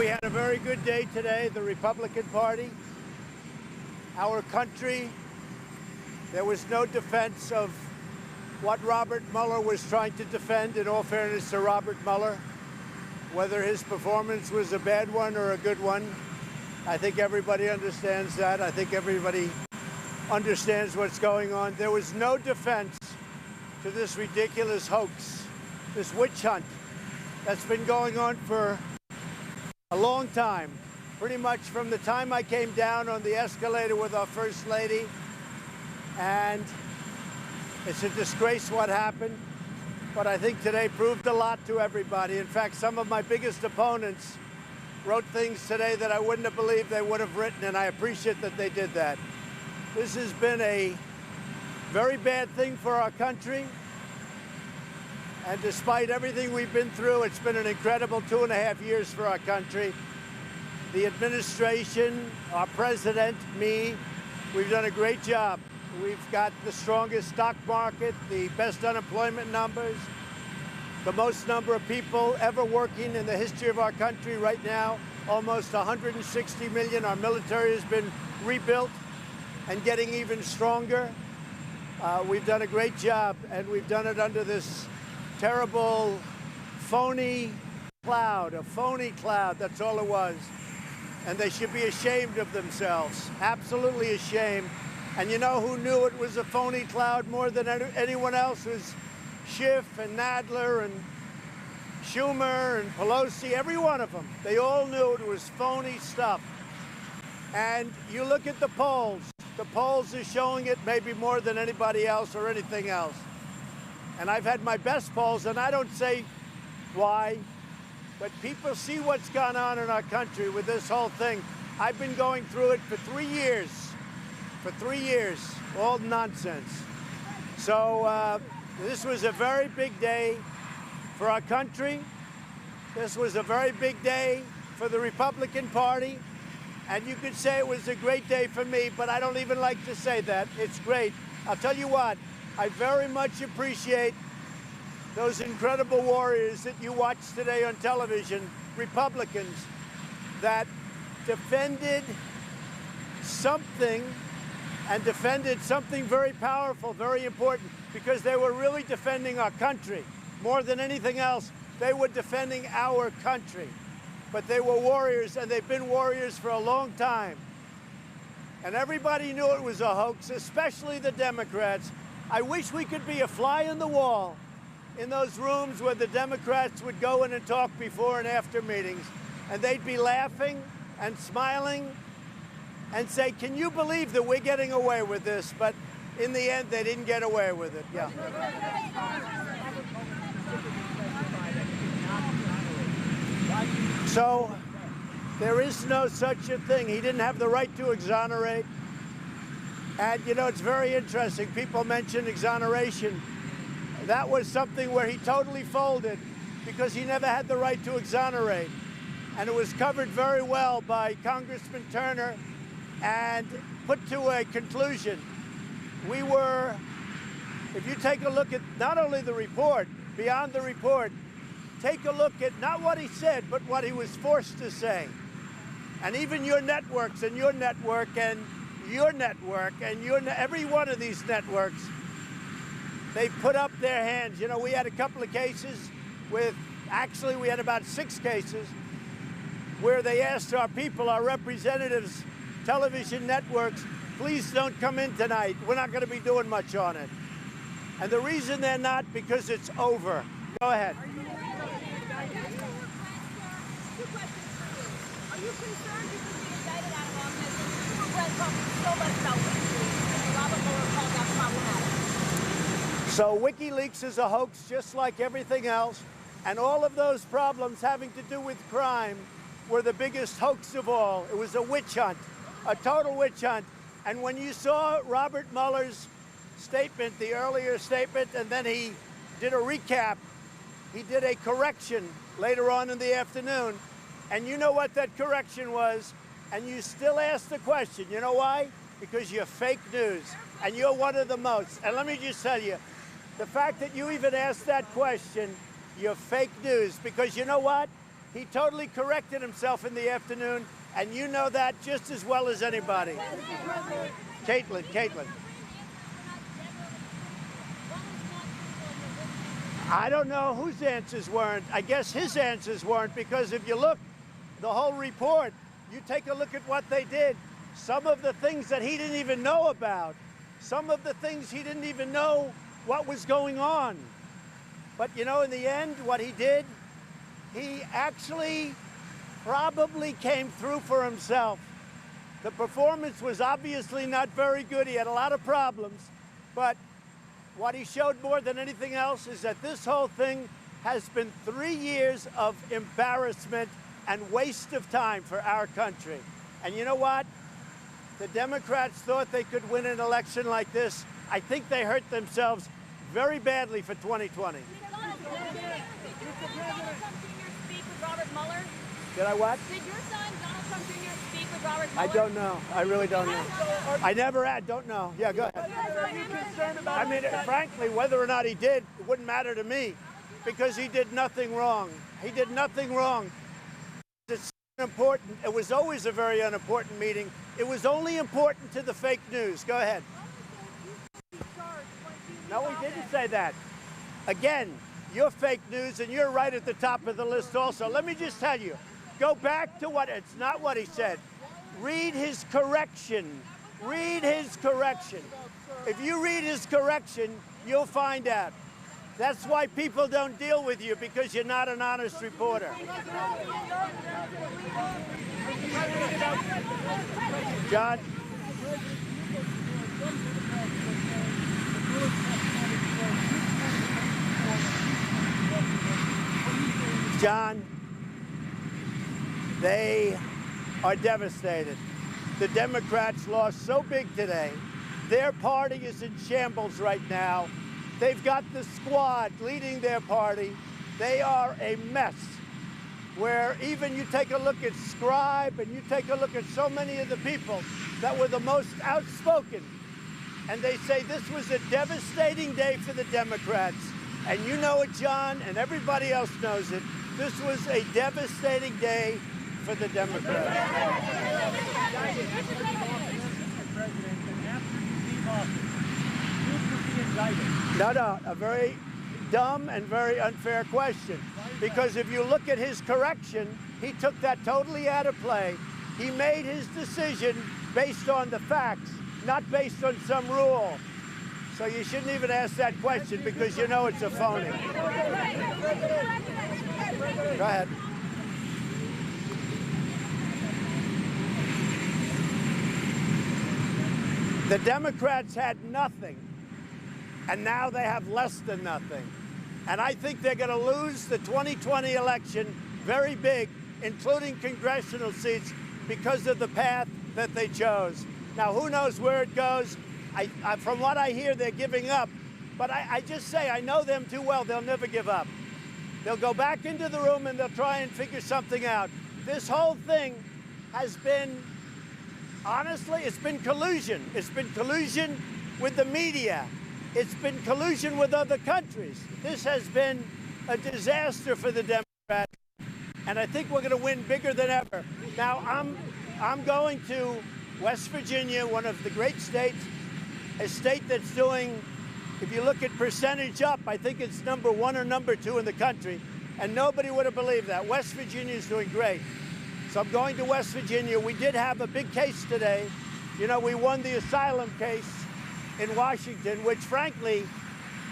we had a very good day today, the Republican Party, our country. There was no defense of what Robert Mueller was trying to defend, in all fairness to Robert Mueller. Whether his performance was a bad one or a good one, I think everybody understands that. I think everybody understands what's going on. There was no defense to this ridiculous hoax, this witch hunt that's been going on for a long time, pretty much from the time I came down on the escalator with our First Lady. And it's a disgrace what happened, but I think today proved a lot to everybody. In fact, some of my biggest opponents wrote things today that I wouldn't have believed they would have written, and I appreciate that they did that. This has been a very bad thing for our country, and despite everything we've been through, it's been an incredible 2.5 years for our country. The administration, our president, me, we've done a great job. We've got the strongest stock market, the best unemployment numbers, the most number of people ever working in the history of our country right now, almost 160 million. Our military has been rebuilt and getting even stronger. We've done a great job, and we've done it under this terrible, phony cloud, a phony cloud, that's all it was. And they should be ashamed of themselves, absolutely ashamed. And you know who knew it was a phony cloud more than anyone else? It was Schiff and Nadler and Schumer and Pelosi, every one of them. They all knew it was phony stuff. And you look at the polls are showing it maybe more than anybody else or anything else. And I've had my best polls, and I don't say why, but people see what's gone on in our country with this whole thing. I've been going through it for 3 years. For 3 years, all nonsense. So this was a very big day for our country. This was a very big day for the Republican Party. And you could say it was a great day for me, but I don't even like to say that. It's great. I'll tell you what, I very much appreciate those incredible warriors that you watched today on television, Republicans, that defended something and defended something very powerful, very important, because they were really defending our country. More than anything else, they were defending our country. But they were warriors, and they've been warriors for a long time. And everybody knew it was a hoax, especially the Democrats. I wish we could be a fly on the wall in those rooms where the Democrats would go in and talk before and after meetings, and they'd be laughing and smiling and say, can you believe that we're getting away with this? But in the end, they didn't get away with it. Yeah. So there is no such a thing. He didn't have the right to exonerate. And, you know, it's very interesting. People mention exoneration. That was something where he totally folded because he never had the right to exonerate. And it was covered very well by Congressman Turner and put to a conclusion. We were, if you take a look at not only the report, beyond the report, take a look at not what he said, but what he was forced to say. And even your networks and your network and your network and every one of these networks, they put up their hands. You know, we had a couple of cases with, actually we had about 6 cases where they asked our people, our representatives, television networks, please don't come in tonight. We're not going to be doing much on it. And the reason they're not, because it's over. Go ahead. Two questions for you. Are you concerned you could be indicted out of office? People read talking so much about WikiLeaks, and Robert Mueller called that problematic. So WikiLeaks is a hoax just like everything else, and all of those problems having to do with crime were the biggest hoax of all. It was a witch hunt, a total witch hunt. And when you saw Robert Mueller's statement, the earlier statement, and then he did a recap, he did a correction later on in the afternoon, and you know what that correction was, and you still ask the question. You know why? Because you're fake news, and you're one of the most. And let me just tell you, the fact that you even asked that question, you're fake news, because you know what? He totally corrected himself in the afternoon, and you know that just as well as anybody. Caitlin. I don't know whose answers weren't. I guess his answers weren't, because if you look, the whole report, you take a look at what they did, some of the things that he didn't even know about, some of the things he didn't even know what was going on. But you know, in the end, what he did, he actually probably came through for himself. The performance was obviously not very good. He had a lot of problems, but what he showed more than anything else is that this whole thing has been 3 years of embarrassment and waste of time for our country. And you know what? The Democrats thought they could win an election like this. I think they hurt themselves very badly for 2020. Robert Mueller? Did I what? Did your son, Donald Trump Jr., speak with Robert Mueller? I don't know. I really don't know. I never had. Don't know. Yeah, go ahead. Are you concerned about I mean, frankly, whether or not he did, it wouldn't matter to me, because he did nothing wrong. He did nothing wrong. It's important. It was always a very unimportant meeting. It was only important to the fake news. Go ahead. No, he didn't say that. Again, you're fake news, and you're right at the top of the list also. Let me just tell you, go back to it's not what he said. Read his correction. Read his correction. If you read his correction, you'll find out. That's why people don't deal with you, because you're not an honest reporter. John? John, they are devastated. The Democrats lost so big today. Their party is in shambles right now. They've got the squad leading their party. They are a mess, where even you take a look at Scribe and you take a look at so many of the people that were the most outspoken, and they say this was a devastating day for the Democrats. And you know it, John, and everybody else knows it. This was a devastating day for the Democrats. No, a very dumb and very unfair question. Because if you look at his correction, he took that totally out of play. He made his decision based on the facts, not based on some rule. So you shouldn't even ask that question, because you know it's a phony. Go ahead. The Democrats had nothing, and now they have less than nothing. And I think they're going to lose the 2020 election very big, including congressional seats, because of the path that they chose. Now, who knows where it goes? From what I hear, they're giving up. But I just say, I know them too well. They'll never give up. They'll go back into the room and they'll try and figure something out. This whole thing has been, honestly, it's been collusion. It's been collusion with the media. It's been collusion with other countries. This has been a disaster for the Democrats. And I think we're going to win bigger than ever. Now, I'm going to West Virginia, one of the great states, a state that's doing, if you look at percentage up, I think it's number 1 or number 2 in the country, and nobody would have believed that. West Virginia is doing great. So I'm going to West Virginia. We did have a big case today. You know, we won the asylum case in Washington, which frankly,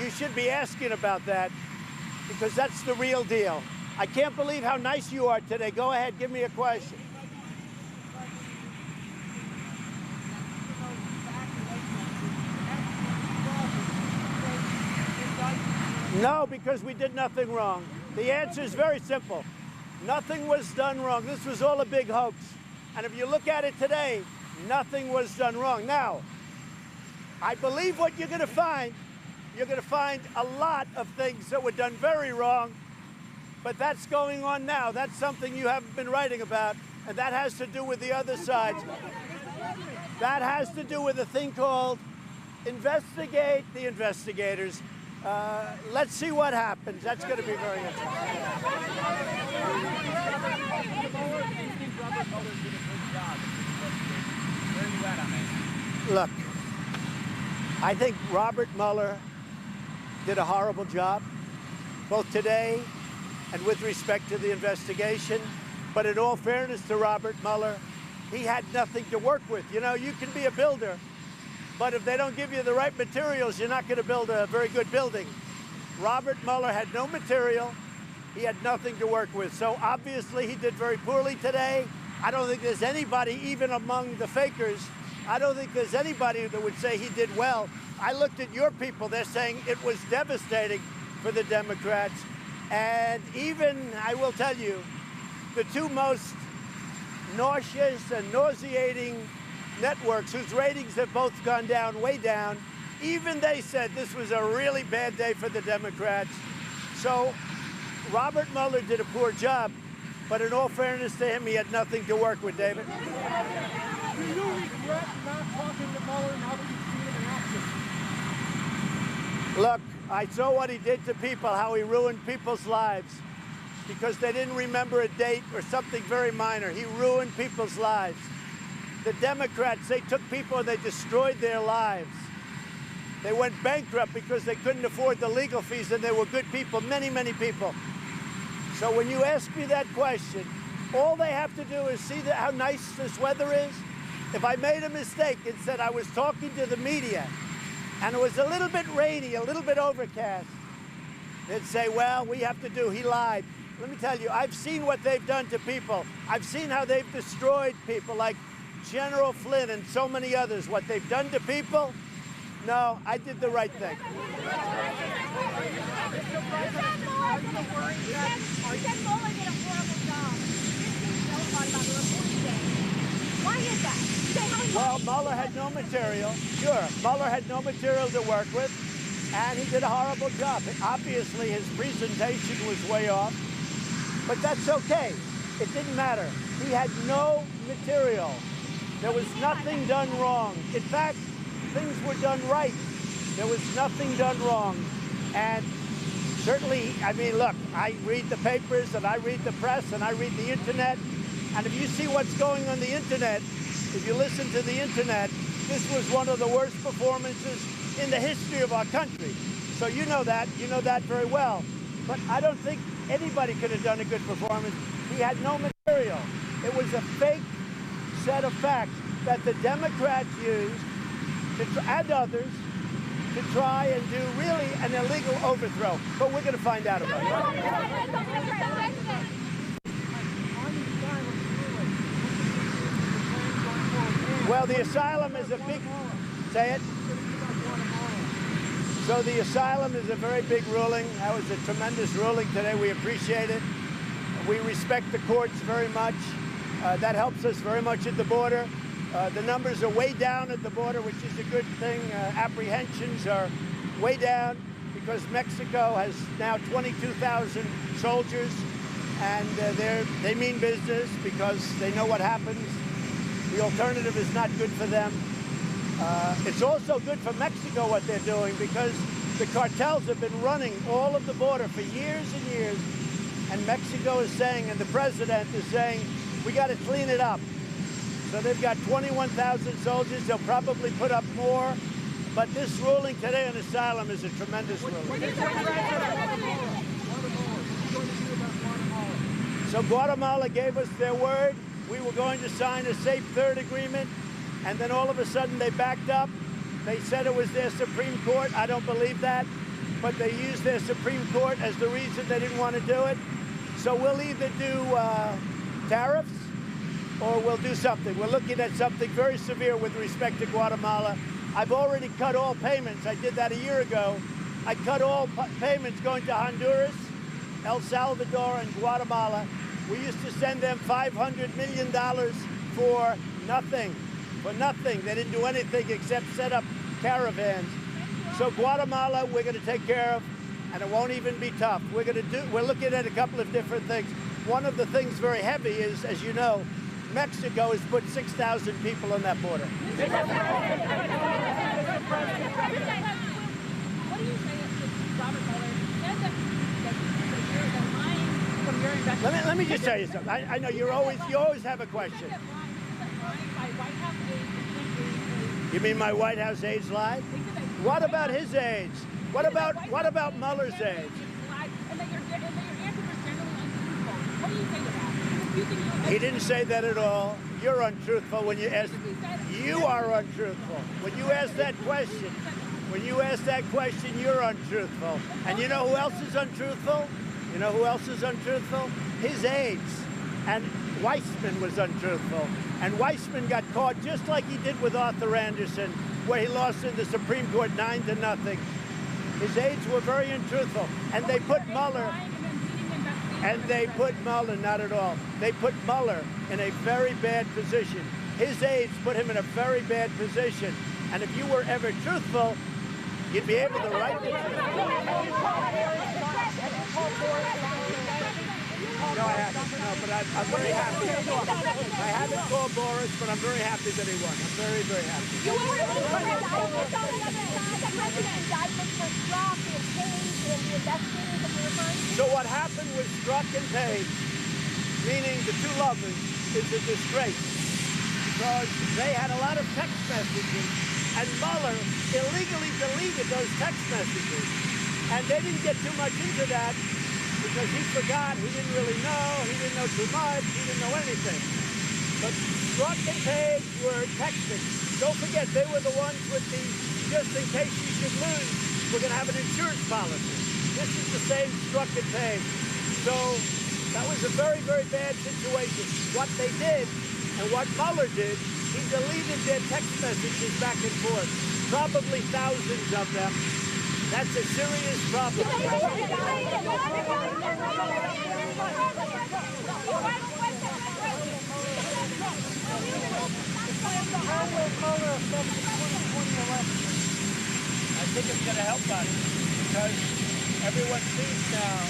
you should be asking about that, because that's the real deal. I can't believe how nice you are today. Go ahead, give me a question. No, because we did nothing wrong. The answer is very simple. Nothing was done wrong. This was all a big hoax. And if you look at it today, nothing was done wrong. Now, I believe what you're going to find a lot of things that were done very wrong, but that's going on now. That's something you haven't been writing about, and that has to do with the other side. That has to do with a thing called investigate the investigators. Let's see what happens. That's going to be very interesting. Look, I think Robert Mueller did a horrible job, both today and with respect to the investigation. But in all fairness to Robert Mueller, he had nothing to work with. You know, you can be a builder, but if they don't give you the right materials, you're not going to build a very good building. Robert Mueller had no material. He had nothing to work with. So obviously he did very poorly today. I don't think there's anybody, even among the fakers, I don't think there's anybody that would say he did well. I looked at your people. They're saying it was devastating for the Democrats. And even, I will tell you, the two most nauseous and nauseating networks whose ratings have both gone down, way down, even they said this was a really bad day for the Democrats. So Robert Mueller did a poor job, but in all fairness to him, he had nothing to work with, David. Do you regret not talking to Mueller now that you've seen him in action? Look, I saw what he did to people, how he ruined people's lives because they didn't remember a date or something very minor. He ruined people's lives. The Democrats, they took people and they destroyed their lives. They went bankrupt because they couldn't afford the legal fees, and they were good people, many, many people. So when you ask me that question, all they have to do is see how nice this weather is. If I made a mistake and said I was talking to the media and it was a little bit rainy, a little bit overcast, they'd say, well, we have to do, he lied. Let me tell you, I've seen what they've done to people. I've seen how they've destroyed people like General Flynn and so many others. What they've done to people, no, I did the right thing. Why is that? Well, Mueller had no material. Sure, Mueller had no material to work with, and he did a horrible job. Obviously, his presentation was way off, but that's okay. It didn't matter. He had no material. There was nothing done wrong. In fact, things were done right. There was nothing done wrong. And certainly, I mean, look, I read the papers and I read the press and I read the internet. And if you see what's going on the internet, if you listen to the internet, this was one of the worst performances in the history of our country. So you know that very well. But I don't think anybody could have done a good performance. He had no material. It was a fake set of facts that the Democrats used and others to try and do really an illegal overthrow. But we're going to find out about it. Well, the asylum is a big, say it. So the asylum is a very big ruling. That was a tremendous ruling today. We appreciate it. We respect the courts very much. That helps us very much at the border. The numbers are way down at the border, which is a good thing. Apprehensions are way down because Mexico has now 22,000 soldiers, and they mean business because they know what happens. The alternative is not good for them. It's also good for Mexico what they're doing because the cartels have been running all of the border for years and years, and Mexico is saying, and the president is saying, we got to clean it up. So they've got 21,000 soldiers. They'll probably put up more. But this ruling today on asylum is a tremendous ruling. So Guatemala gave us their word. We were going to sign a safe third agreement. And then all of a sudden they backed up. They said it was their Supreme Court. I don't believe that. But they used their Supreme Court as the reason they didn't want to do it. So we'll either do tariffs or we'll do something. We're looking at something very severe with respect to Guatemala. I've already cut all payments. I did that a year ago. I cut all payments going to Honduras, El Salvador, and Guatemala. We used to send them $500 million for nothing. For nothing. They didn't do anything except set up caravans. So Guatemala, we're going to take care of, and it won't even be tough. We're looking at a couple of different things. One of the things very heavy is, as you know, Mexico has put 6,000 people on that border. What do you say Robert Mueller said that you're lying from your investigation. Let me just tell you something. I know you always have a question. You mean my White House aides lied? What about his aides? What about Mueller's aides? He didn't say that at all. You're untruthful when you ask. You are untruthful when you ask that question. When you ask that question, you're untruthful. And you know who else is untruthful? You know who else is untruthful? His aides. And Weissman was untruthful. And Weissman got caught just like he did with Arthur Anderson, where he lost in the Supreme Court 9-0. His aides were very untruthful. And they put Mueller, not at all. They put Mueller in a very bad position. His aides put him in a very bad position. And if you were ever truthful, you'd be able to write the truth. No, I haven't. No, but I'm very happy. I haven't called Boris, but I'm very happy that he won. I'm very, very happy. So what happened with Strzok and Page, meaning the two lovers, is a disgrace. Because they had a lot of text messages, and Mueller illegally deleted those text messages. And they didn't get too much into that because he forgot, he didn't really know, he didn't know too much, he didn't know anything. But Strzok and Page were texting. Don't forget, they were the ones with the, just in case you should lose, we're going to have an insurance policy. This is the same Strzok and Page. So that was a very, very bad situation. What they did, and what Mueller did, he deleted their text messages back and forth. Probably thousands of them. That's a serious problem. How will Mueller affect the 2020 election? I think it's going to help us because everyone sees now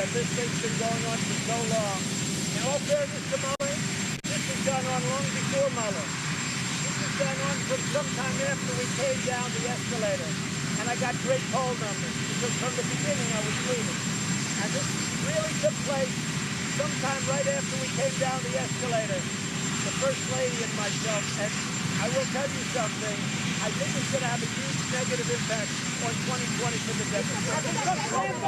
that this thing's been going on for so long. In all fairness to Mueller, this has gone on long before Mueller. This has gone on from sometime after we came down the escalator. And I got great poll numbers because from the beginning I was leading. And this really took place sometime right after we came down the escalator, the First Lady and myself. And I will tell you something, I think it's going to have a huge negative impact on 2020 for the Democrats.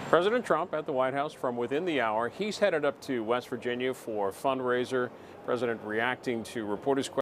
President Trump at the White House from within the hour. He's headed up to West Virginia for a fundraiser. President reacting to reporters' questions.